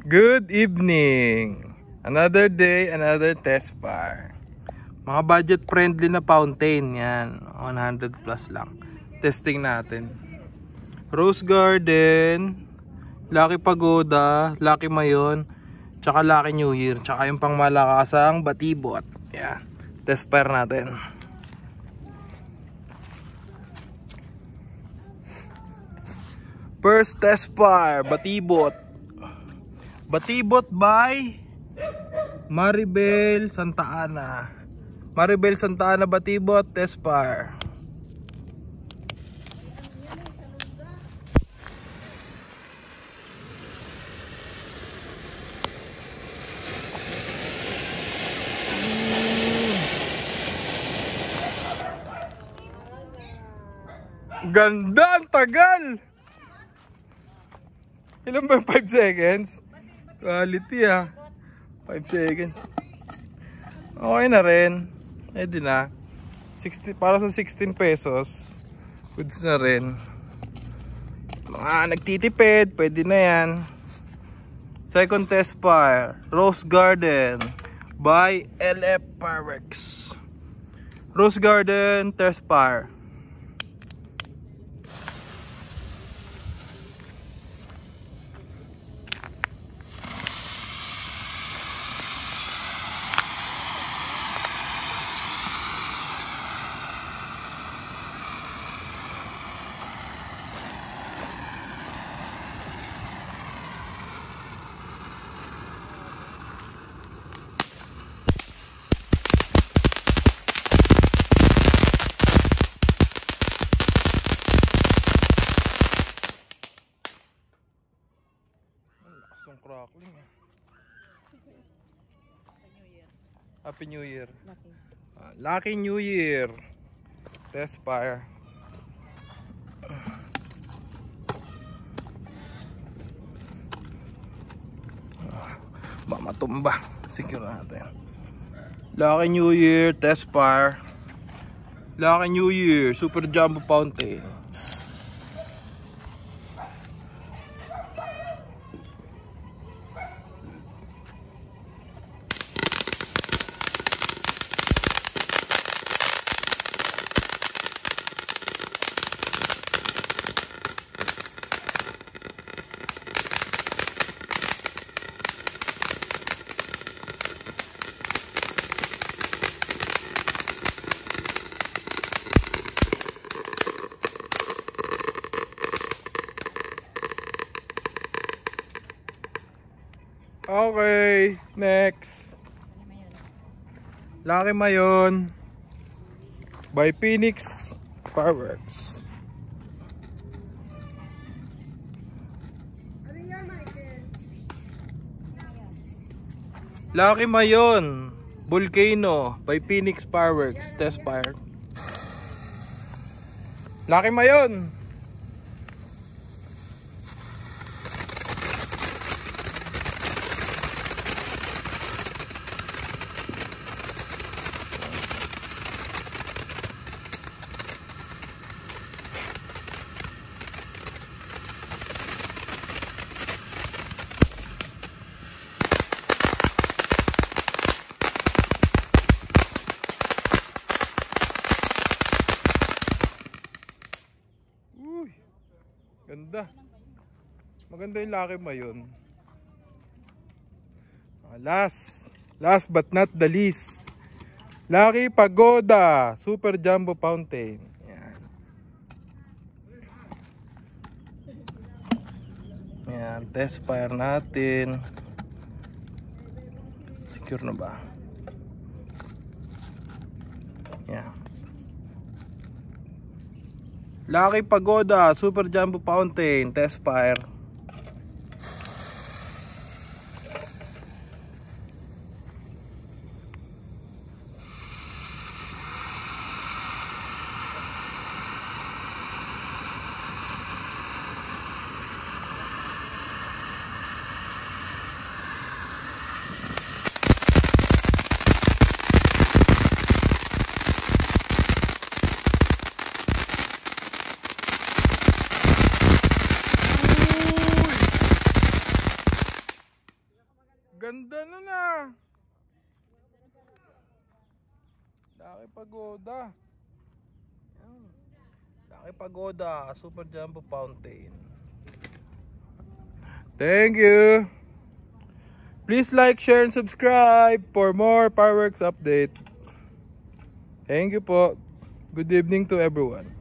Good evening. Another day, another test fire. Mga budget friendly na fountain yan. 100 plus lang. Testing natin. Rose Garden, Lucky Pagoda, Lucky Mayon, tsaka Lucky New Year, tsaka yung pang malakasang Batibot. Yan. Test fire natin. First test fire, Batibot. Batibot by Maribel Santa Ana. Maribel Santa Ana Batibot, test fire. Ganda, ang tagal. Ilan ba yung 5 seconds? Quality 5 seconds. Okay na rin. Pwede na. 60, para sa 16 pesos. Goods na rin. Mga nagtitipid, pwede na yan. Second test fire, Rose Garden by LF Fireworks. Rose Garden test fire. Ang crackling Happy New Year. Lucky New Year. Test fire. Ba matumba. Secure natin. Lucky New Year. Test fire. Lucky New Year. Super Jumbo Fountain. Okay, next. Lucky Mayon by Phoenix Fireworks. Lucky Mayon Volcano by Phoenix Fireworks. Test fire. Lucky Mayon. Ganda. Maganda yung Lucky Mayon. Last but not the least, Lucky Pagoda Super Jumbo Fountain. Yan. Yan, test fire natin. Secure na ba? Yan. Lucky Pagoda Super Jumbo Fountain, test fire. Ganda na na. Laki Pagoda. Ayan. Laki Pagoda, Super Jumbo Fountain. Thank you. Please like, share, and subscribe for more fireworks update. Thank you po. Good evening to everyone.